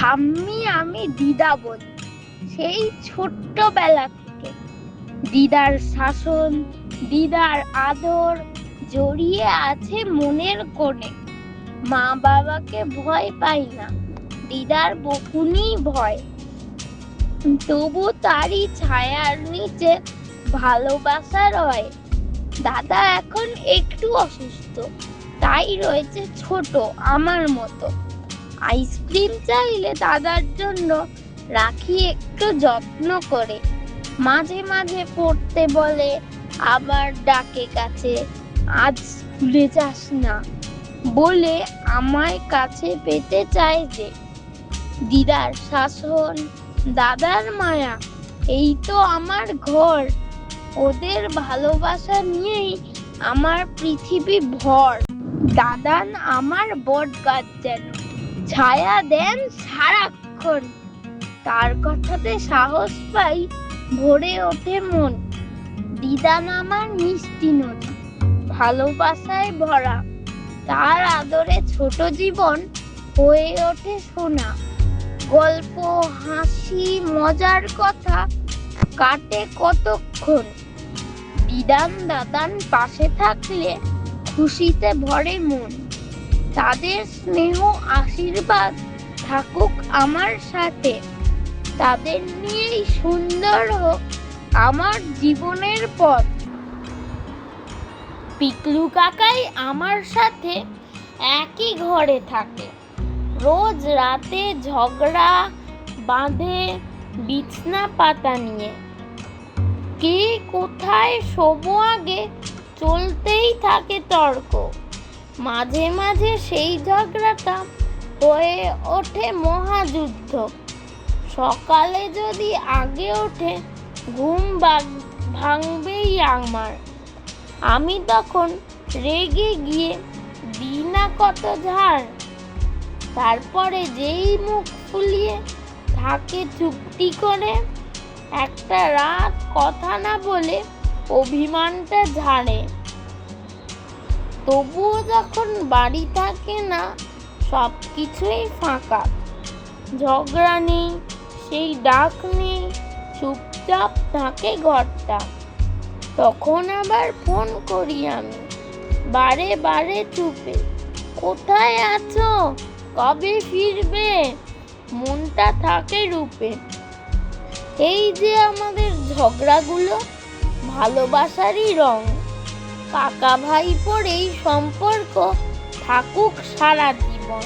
ঠাম্মি আমি দিদা বলি। সেই ছোট্টবেলা থেকে দিদার শাসন, দিদার আদর জড়িয়ে আছে মনের কোণে। মা বাবাকে ভয় পাই না, দিদার বকুনি ভয়। তবু তারই ছায়ার নিচে ভালোবাসা রয়। দাদা এখন একটু অসুস্থ, তাই রয়েছে ছোট আমার মতো। আইসক্রিম চাইলে দাদার জন্য রাখি একটু যত্ন করে। মাঝে মাঝে পড়তে বলে, আবার ডাকে কাছে, আজ স্কুলে যাস না বলে আমায় কাছে পেতে চায় যে। দিদার শাসন, দাদার মায়া, এই তো আমার ঘর। ওদের ভালোবাসা নিয়েই আমার পৃথিবী ভর। দাদান আমার বট গাছ যেন, ছায়া দেন সারাক্ষণ। তার কথাতে সাহস পাই, ভরে ওঠে মন। দিদান আমার মিষ্টি নদী, ভালোবাসায় ভরা। তার আদরে ছোট জীবন হয়ে ওঠে সোনা। গল্প, হাসি, মজার কথা কাটে কতক্ষণ। দিদান দাদান পাশে থাকলে খুশিতে ভরে মন। তাদের স্নেহ আশীর্বাদ থাকুক আমার সাথে। তাদের নিয়েই সুন্দর হোক আমার জীবনের পথ। পিকলু কাকাই আমার সাথে একই ঘরে থাকে। রোজ রাতে ঝগড়া বাঁধে বিছনা পাতা নিয়ে। কে কোথায় শোবো আগে চলতেই থাকে তর্ক। মাঝে মাঝে সেই ঝগড়াটা হয়ে ওঠে মহাযুদ্ধ। সকালে যদি আগে ওঠে ঘুম ভাঙবেই আমার। আমি তখন রেগে গিয়ে দিই না কত ঝাড়। তারপরে যেই মুখ ফুলিয়ে থাকে চুপটি করে, একটা রাত কথা না বলে অভিমানটা ঝাড়ে। তবুও যখন বাড়ি থাকে না, সব কিছুই ফাঁকা। ঝগড়া নেই, সেই ডাক নেই, চুপচাপ থাকে ঘরটা। তখন আবার ফোন করি আমি বারে বারে চুপে, কোথায় আছো, কবে ফিরবে? মনটা থাকে রূপে। এই যে আমাদের ঝগড়াগুলো ভালোবাসারই রং। কাকা ভাইপোর এই সম্পর্ক থাকুক সারা জীবন।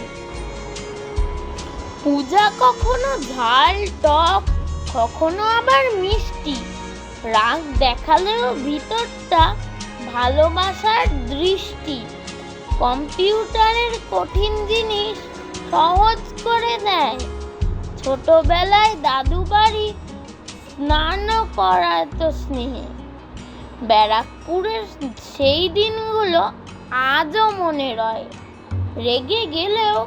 পূজা কখনো ঝাল টক, কখনো আবার মিষ্টি। রাগ দেখালেও ভিতরটা ভালোবাসার দৃষ্টি। কম্পিউটারের কঠিন জিনিস সহজ করে দেয়। ছোটবেলায় দাদু বাড়ি স্নানও করাতো স্নেহে। ব্যারাকপুরের সেই দিনগুলো আজও মনে রয়। রেগে গেলেও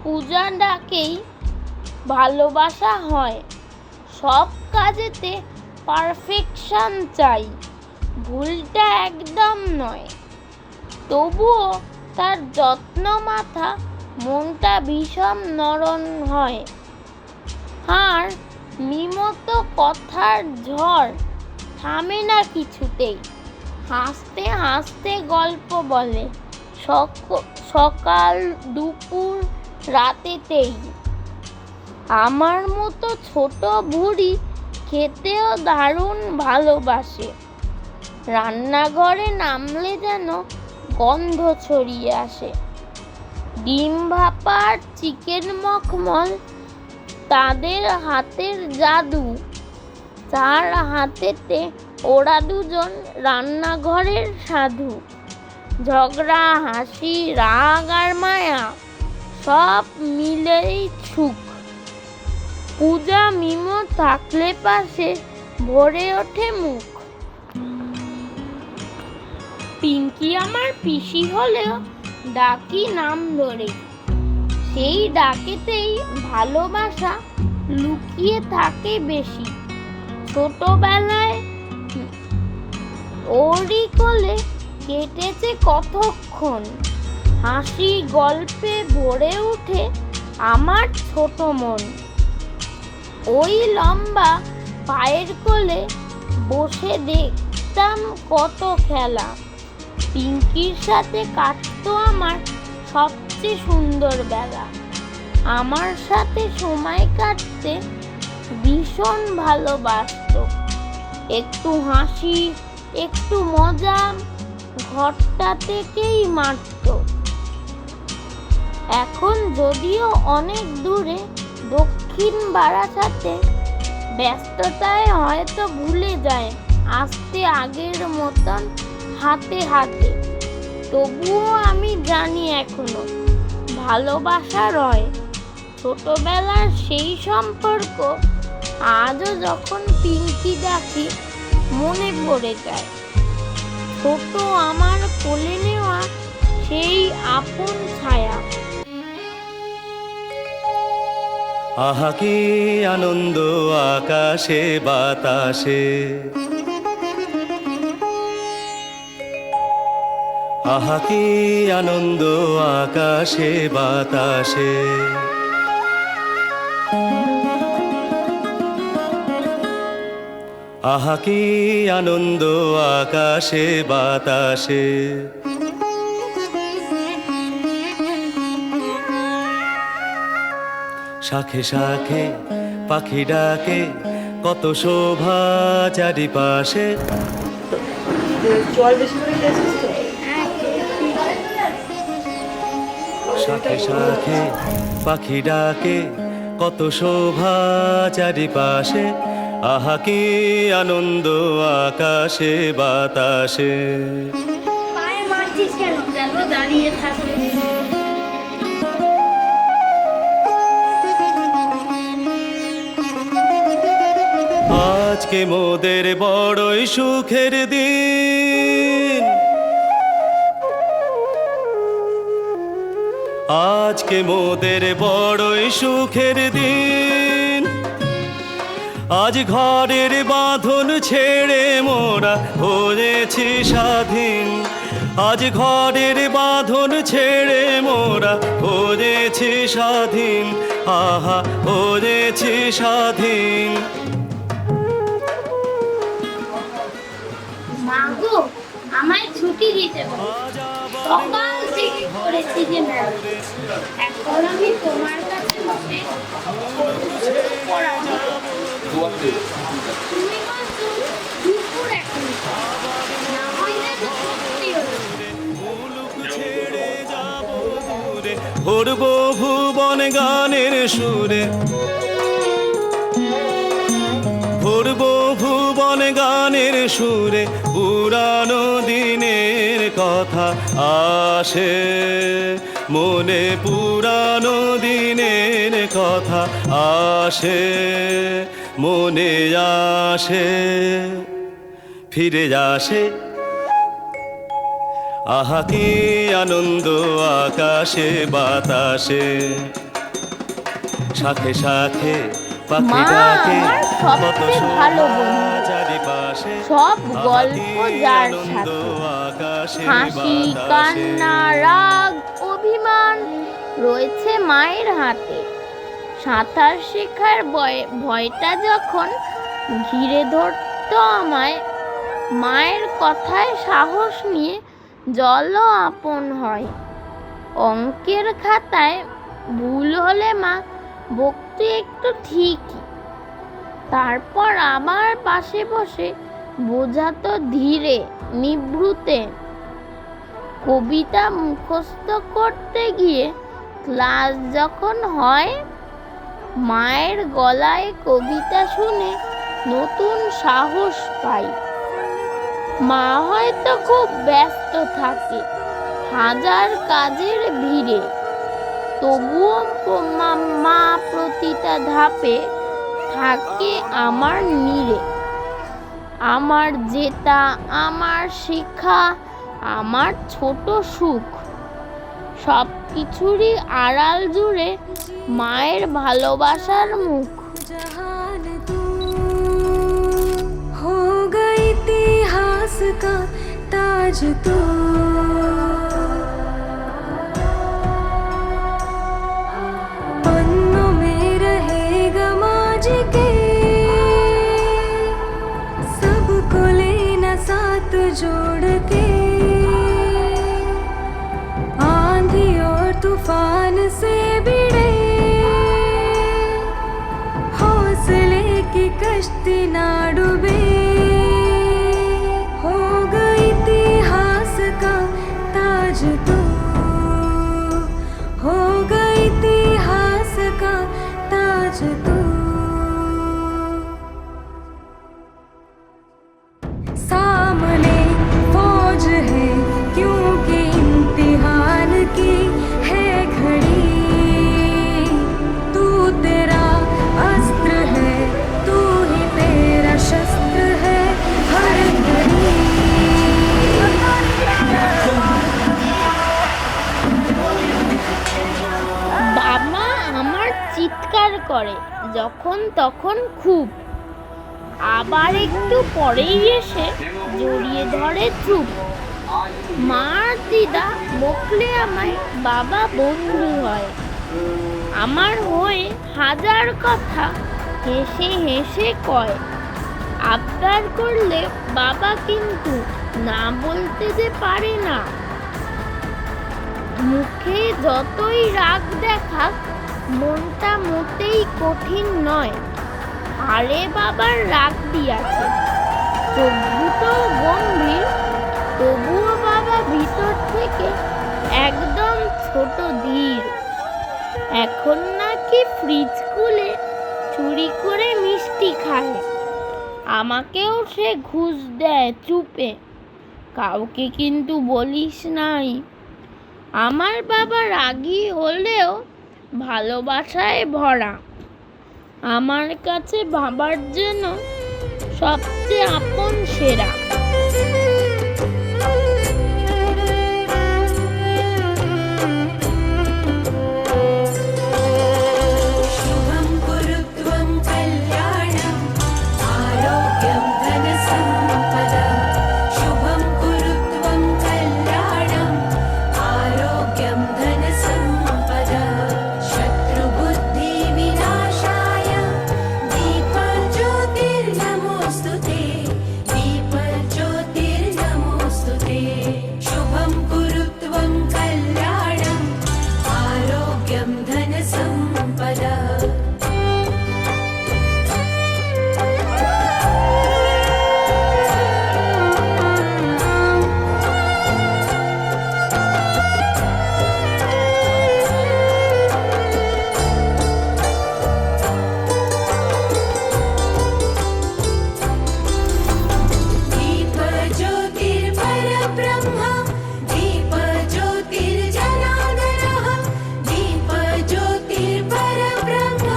পূজা ডাকেই ভালোবাসা হয়। সব কাজেতে পারফেকশন চাই, ভুলটা একদম নয়। তবুও তার যত্ন মাথা, মনটা ভীষণ নরম হয়। আর নিমত কথার ঝড় থামে না কিছুতেই। হাসতে হাসতে গল্প বলে সকাল দুপুর রাতেতেই। আমার মতো ছোট বুড়ি খেতেও দারুণ ভালোবাসে। রান্নাঘরে নামলে যেন গন্ধ ছড়িয়ে আসে। ডিম ভাপা আর চিকেন মখমল তাদের হাতের জাদু। তার হাতেতে ওরা দুজন রান্নাঘরের সাধু। ঝগড়া, হাসি, রাগ আর মায়া সব মিলেই সুখ। পূজা মিমো থাকলে পাশে ভরে ওঠে মুখ। পিঙ্কি আমার পিসি হলেও ডাকি নাম ধরে। সেই ডাকেতেই ভালোবাসা লুকিয়ে থাকে বেশি। ছোটবেলায় ওরই কোলে কেটেছে কতক্ষণ। হাসি গল্পে ভরে উঠে আমার ছোট মন। ওই লম্বা পায়ের কোলে বসে দেখতাম কত খেলা। পিঙ্কির সাথে কাটতো আমার সবচেয়ে সুন্দর বেলা। আমার সাথে সময় কাটতে ভীষণ ভালোবাসতো। একটু হাসি, একটু মজা, ঘরটা থেকেই মারত। এখন যদিও অনেক দূরে দক্ষিণ বারাসাতে, ব্যস্ততায় হয়তো ভুলে যায় আসতে আগের মতন হাতে হাতে। তবুও আমি জানি এখনো ভালোবাসা রয়। ছোটবেলার সেই সম্পর্ক আজও যখন পিঙ্কি ডাকি মনে পড়ে যায়। ছোট আমার কোলে নেওয়া সেই আপন ছায়া। আহা কি আনন্দ আকাশে বাতাসে, আহা কি আনন্দ আকাশে বাতাসে। আহা কি আনন্দ আকাশে বাতাসে। শাখে শাখে পাখি ডাকে কত শোভা চারিপাশে। শাখে শাখে পাখি ডাকে কত শোভা চারিপাশে। আহা কি আনন্দ আকাশে বাতাসে। দাঁড়িয়ে থাকলে আজকে মোদের বড়ই সুখের দিন, আজকে মোদের বড়ই সুখের দিন। আজ ঘরের বাঁধন ছেড়ে মোরা হয়েছি স্বাধীন। আজ ঘরের বাঁধন ছেড়ে মোরা হয়েছি স্বাধীন। আহা হয়েছি স্বাধীন। মাগো, আমায় ছুটি দিতে বলো। সকাল থেকে করেছি যে ম্যাম, এখন আমি তোমার কাছে বসে পড়াবো। তুমি বলছো দুপুর এখন, না হইলে তো সত্যি হলো। ভরব ভুবন গানের সুরে, ভরব ভুবন গানের সুরে। পুরানো দিনের কথা আসে মনে, পুরানো দিনের কথা আসে মনে আসে, ফিরে আসে। আহা কি আনন্দ আকাশে বাতাসে। শাখে শাখে পাখি ডাকে কত শোভা চারিপাশে। সব গল্প যার সাথে হাসি, কান্না, রাগ, অভিমান রয়েছে মায়ের হাতে। সাঁতার শেখার ভয়টা যখন ঘিরে ধরতো আমায়, মায়ের কথায় সাহস নিয়ে জলও আপন হয়। অঙ্কের খাতায় ভুল হলে মা বকতে একটু ঠিকই, তারপর আমার পাশে বসে বোঝাতো ধীরে নিভৃতে। কবিতা মুখস্থ করতে গিয়ে ক্লাস যখন হয়, মায়ের গলায় কবিতা শুনে নতুন সাহস পাই। মা হয়তো খুব ব্যস্ত থাকে হাজার কাজের ভিড়ে, তবুও মা প্রতিটা ধাপে থাকে আমার নীড়ে। আমার জেতা, আমার শেখা, আমার ছোট সুখ, সব কিছুরই আড়াল জুড়ে মায়ের ভালোবাসার মুখ। हो गई इतिहास का ताज तू, जोड़ के आंधी और तूफान से भिड़े हौसले की कश्ती ना डूबे हो गई इतिहास का ताज तू हो गई इतिहास का ताज तू सामने फौज है क्योंकि इम्तिहान की है घड़ी तू तेरा अस्त्र है तू ही तेरा शस्त्र है हर घड़ी বাবা আমার চিৎকার করে যখন তখন খুব, আবার একটু পরেই এসে জড়িয়ে ধরে চুপ। মার দিদা বকলে আমায় বাবা বন্ধু হয়, আমার হয়ে হাজার কথা হেসে হেসে কয়। আবদার করলে বাবা কিন্তু না বলতে যে পারে না, মুখে যতই রাগ দেখাক মনটা মোটেই কঠিন নয়। আরে বাবার রাগ দিয়াছে, চোখ দুটো গম্ভীর, তবুও বাবা ভিতর থেকে একদম ছোট ধীর। এখন নাকি ফ্রিজ খুলে চুরি করে মিষ্টি খায়, আমাকেও সে ঘুষ দেয় চুপে, কাউকে কিন্তু বলিস নাই। আমার বাবা রাগী হলেও ভালোবাসায় ভরা, আমার কাছে বাবার যেন সবচেয়ে আপন সেরা। शुभं कुरुत्वं कल्याणं आरोग्यं धनसम्पदा शुभं कुरुत्वं कल्याणं आरोग्यं धनसम्पदा शत्रुबुद्धिविनाशाय दीपज्योतिर्नमोऽस्तुते दीपज्योतिर्नमोऽस्तुते शुभं कुरुत्वं कल्याणं आरोग्यं धनसम्पदा दीपज्योतिर्परब्रह्म दीपज्योतिर्जनार्दनः दीपज्योतिर्परब्रह्म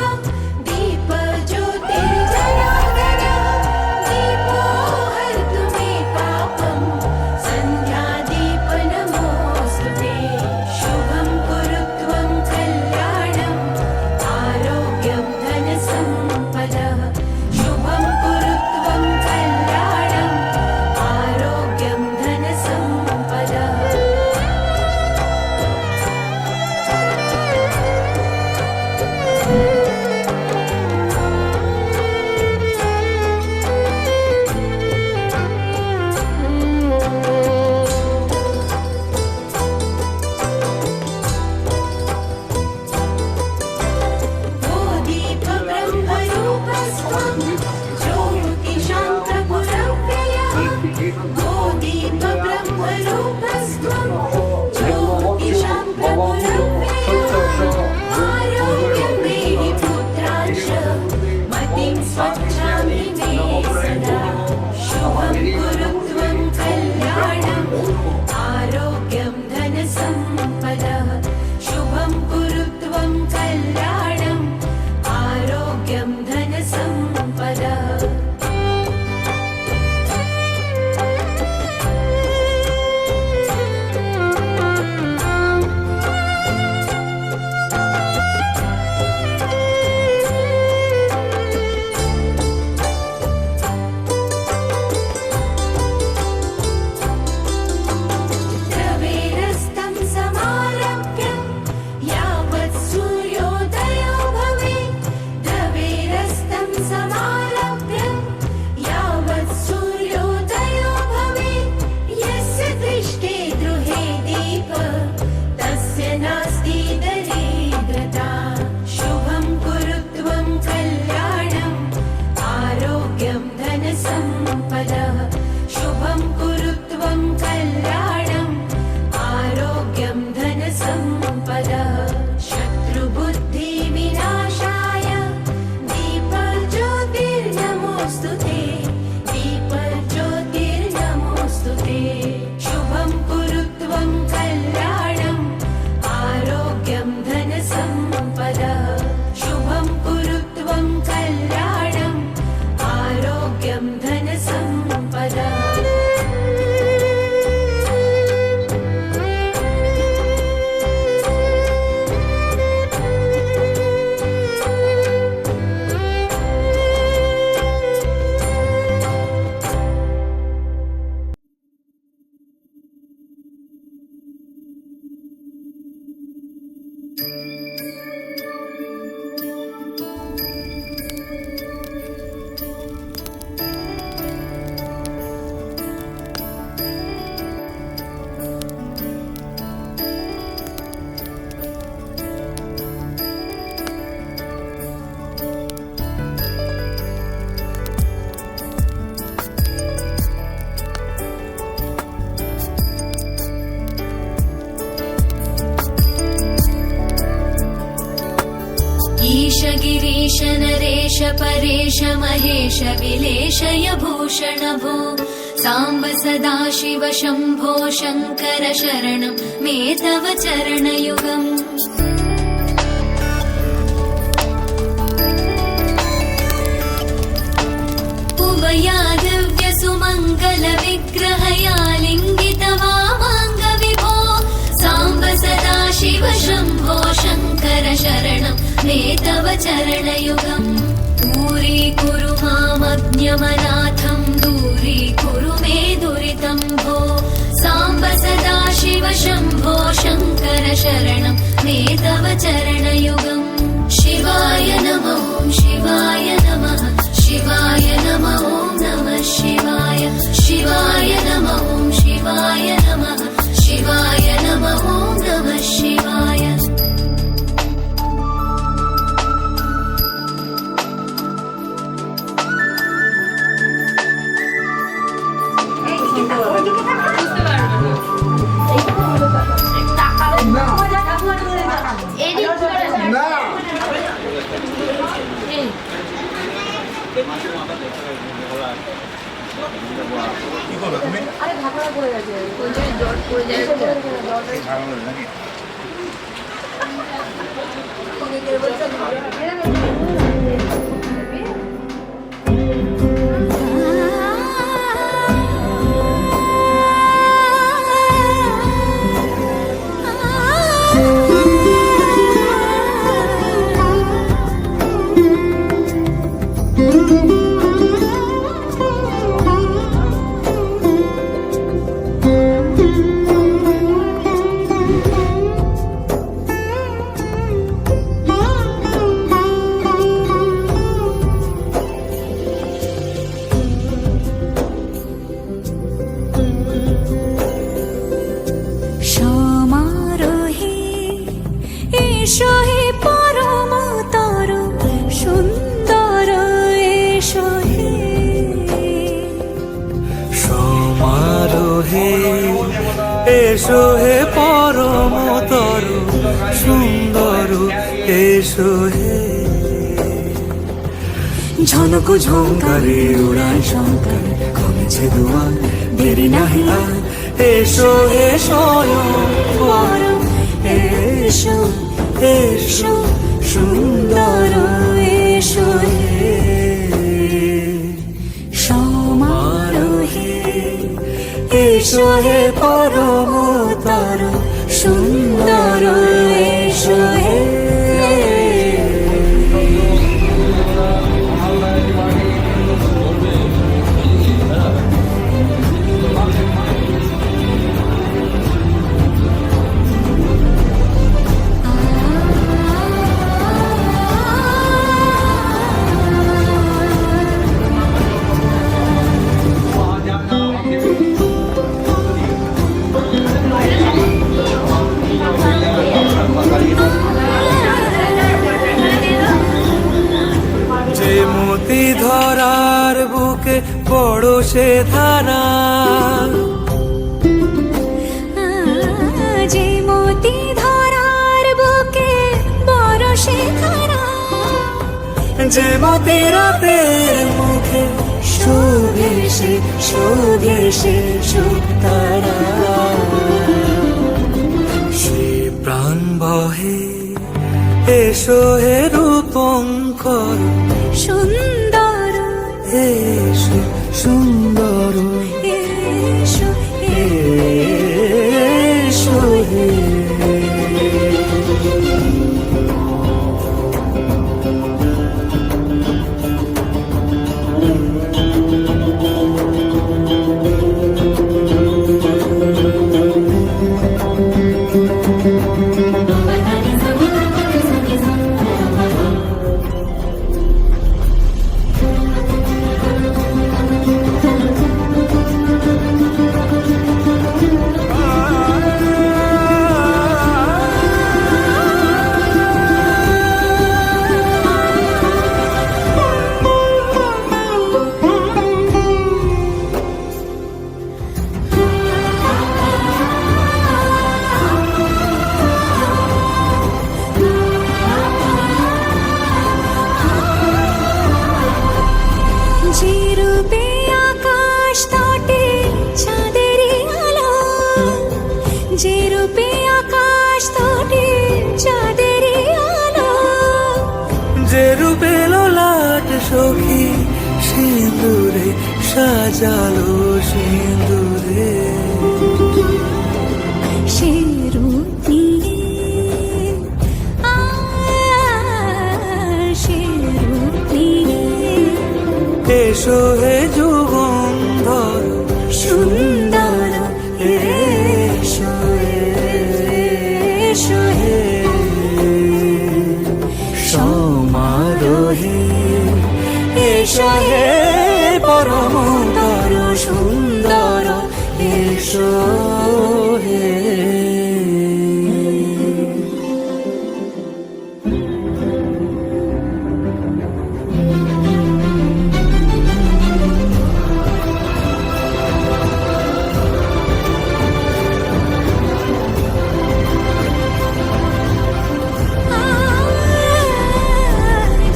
ईश गिरीश नरेश परेश महेश विलेशय भूषण भो साम्ब सदा शिव शम्भो शङ्कर शरणं मे तव चरणयुगम् उभया दिव्यसुमङ्गलविग्रहया लिङ्गितवामाङ्ग विभो साम्ब सदा शिव शम्भो शङ्कर शरणं मे तव चरणयुगम् दूरीकुरु मामज्ञमनाथं दूरीकुरु मे दुरितं भो साम्ब सदा शिव शम्भो शङ्कर शरणं मे तव चरणयुगम् शिवाय नमः शिवाय नमः शिवाय नमः ॐ नमः शिवाय शिवाय नमः ॐ शिवाय नमः शिवाय नमः ॐ नमः शिवाय এদিক করে এই কি করবে তুমি? আরে ঢাকনা পড়ে গেছে ওই যে জল পড়ে যায় এই ঝাড়ানো নাকি? সমারোহে এসো হে পরমতর সুন্দর এসো হে সমারোহে এসো হে পরমতর সুন্দর এসো হে ঝনক ঝঙ্কারে উড়ায় শঙ্কর কমেছে দুয়ার দেরি নাহি আর এসো হে স্বয়ং বর এসো এসো সুন্দর এসো হে সমারোহে এসো হে পরমতর সুন্দর এসো হে যে মতি ধরার বুকে বড় সে ধারা যে মতি ধরার বুকে বড় সে ধারা যে মতি রাতের মুখে শোভে সে সুতারা সে প্রাণ বহে এসো হে রূপঙ্কর সুন্দর এসো সুন্দর এসো এসো হে যে রূপে লোলাট সখী সিঁদুরে সাজালো সিঁদুরে সে রূপ নিয়ে সে রূপ নিয়ে এসো হে যুগন্ধর সুন্দর এসো এসো হে সমারোহে এসো হে পরমতর সুন্দর এসো হে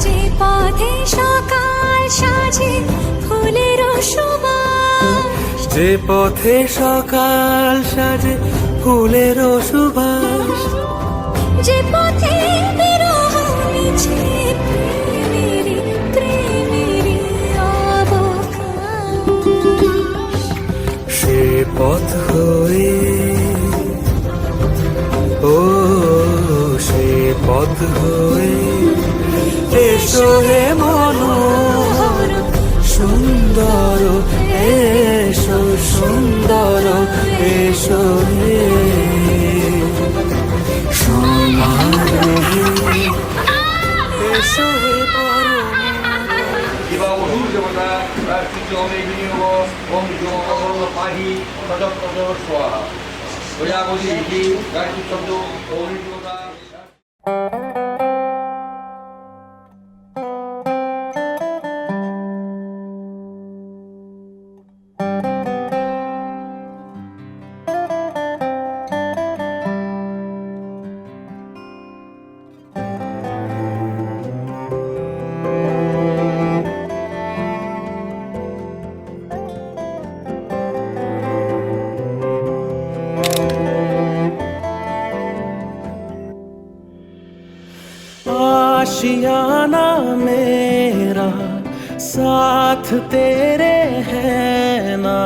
যে পথে সকাল সাজে ফুলের সুবাস যে পথে সকাল সাজে ফুলের সুবাস যে পথে বিরহ মিছে প্রেমেরই প্রেমেরই অবকাশ সে পথ হয়ে ও সে পথ হয়ে এসো হে মনোহর সুন্দর এসো সুন্দর এসো হে সমারোহে এসো হে পরম 이바오 누르자마자 진정의 비니오고 엄정어로 파히 서적서적 수아 의아고지 이기 야식점도 어울리고다 आशियाना मेरा साथ तेरे है ना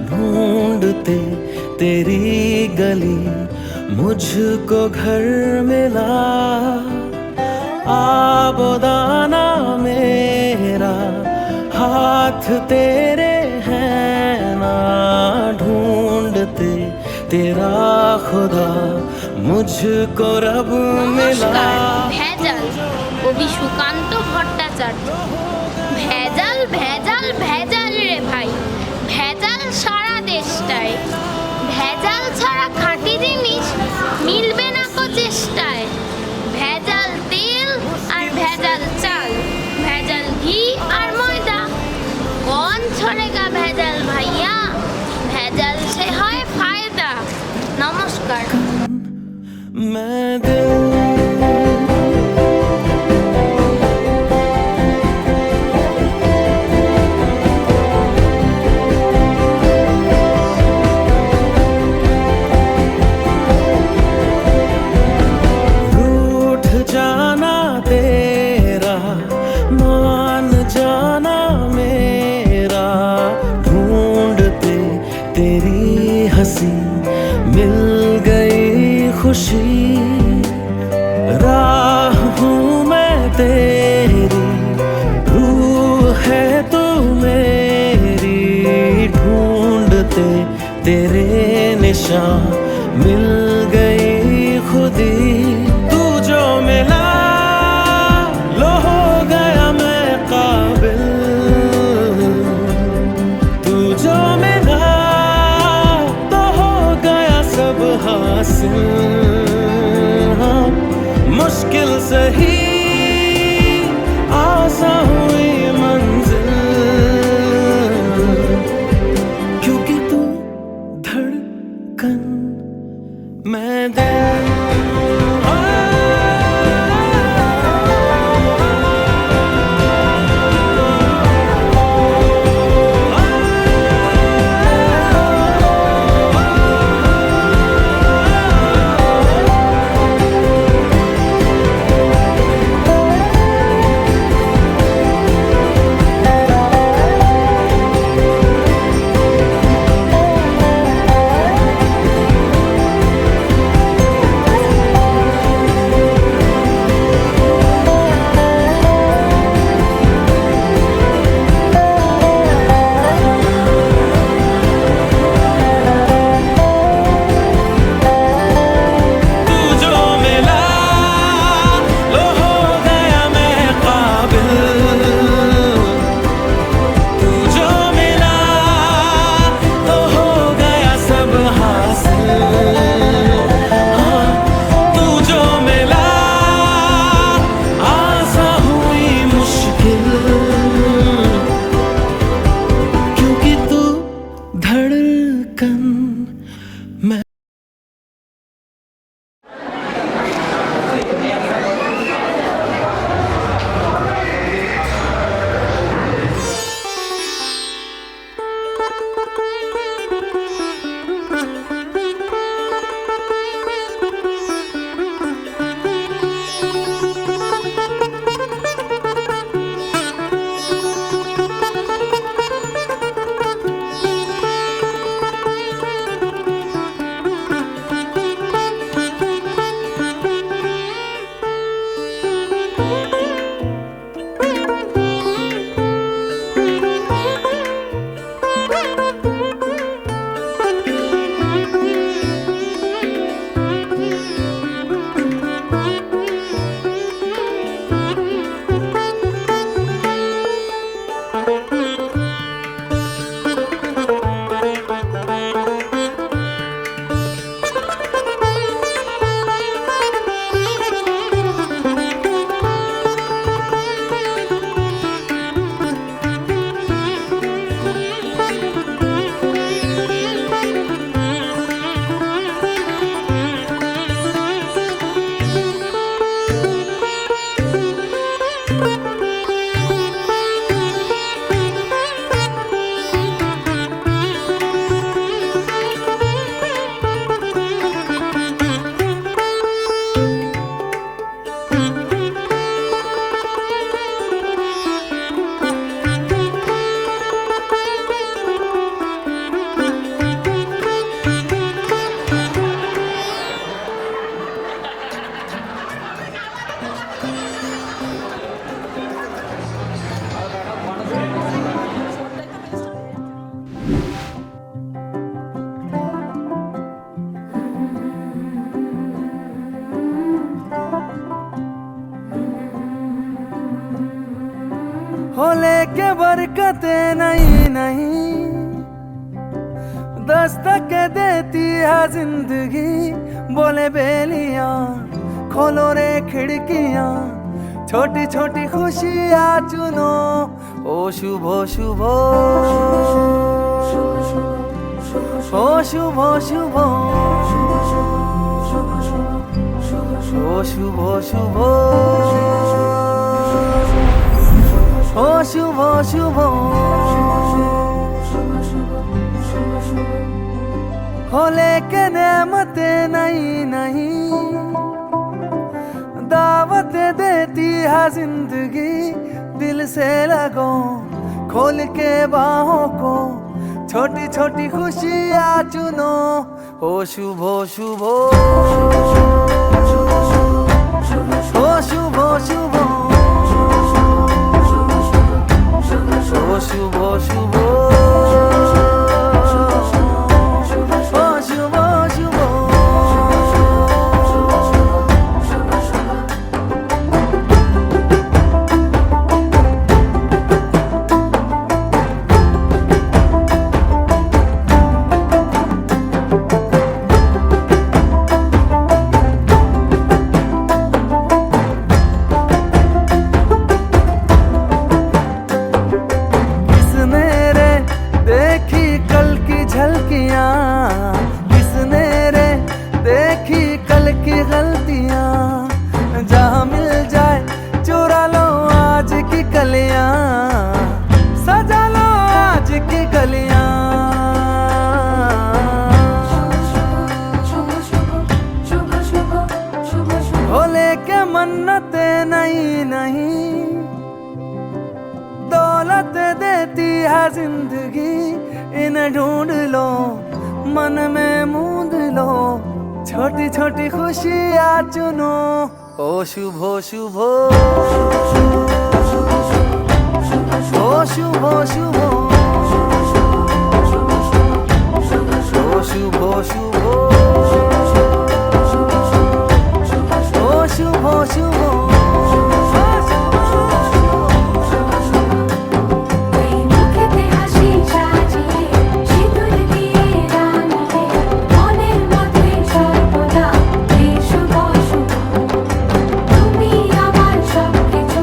ढूंढते तेरी गली मुझको घर मिला आबोदाना मेरा हाथ तेरे है ना ढूंढते तेरा खुदा मुझको रब मिला নমস্কার। ভেজাল কবি সুকান্ত ভট্টাচার্য। ভেজাল ভেজাল ভেজাল রে ভাই, ভেজাল সারা দেশটায়। ভেজাল ছাড়া খাঁটি জিনিস মিলবে না কো চেষ্টায়। ভেজাল তেল আর ভেজাল চাল, ভেজাল ঘি আর ময়দা। কौन छोड़ेगा ভেজাল ভাইয়া, ভেজাল সে হয় ফায়দা। নমস্কার। मैं दिल रूठ जाना तेरा मान जाना मेरा ढूंढते तेरी हंसी मिल गई खुशी राह हूँ मैं तेरी रूह है तू मेरी ढूंढते तेरे निशान मिल गई खुदी तू जो मिला लो हो गया मैं काबिल तू जो मिला तो हो गया सब हासिल हाँ, मुश्किल सही आसान हुई मंजिल क्योंकि तू धड़कन मैं दिल हो लेके बरकते नहीं नहीं, दस्तक देती है जिंदगी। बोले बेलियां खोलो रे खिड़कियां, छोटी छोटी खुशियां चुनो। ओ शुभ शुभ, ओ शुभ शुभ, ओ शुभ शुभ, ओ शुभ शुभ, हो लेके नेमते नहीं नहीं, दावत देती है जिंदगी। दिल से लगो खोल के बाहों को, छोटी छोटी खुशियां चुनो। हो शुभ शुभ, हो शुभ शुभ, हो शुभ शुभ, हो शुभ शुभ। किसने रे देखी कल की झलकियां, किसने रे देखी कल की गलतियां। जहां मिल जाए चुरा लो आज की कलियां, सजा लो आज की गलियां। हो लेके मन्नते नहीं नहीं, दौलत देती है जिंदगी। इन्हें ढूंढ लो मन में मूंद लो, छोटी छोटी खुशियां चुनो। ओ शुभ शुभ, ओ शुभ शुभ, ओ शुभ शुभ, ओ शुभ शुभ। ওই মুখেতে হাসি সাজিয়ে সিঁদুর দিয়ে রাঙিয়ে মনের মধ্যে সর্বদা এই শুভ শুভ। তুমি আমার সবকিছু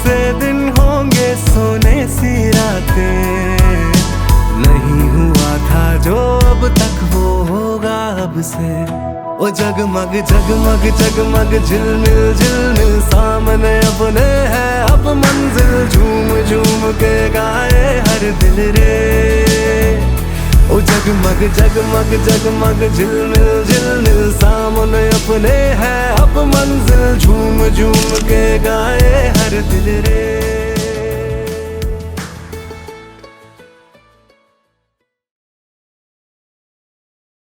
से दिन होंगे सोने सी रातें, नहीं हुआ था जो अब तक वो होगा अब से। ओ जगमग जगमग जगमग झिलमिल झिलमिल सामने अपने है अब मंजिल, झूम झूम के गाए हर दिल रे। ओ जगमग जगमग जगमग झिलमिल झिलमिल सामने अपने है अब मंजिल, झूम झूम के गाए हर दिल रे।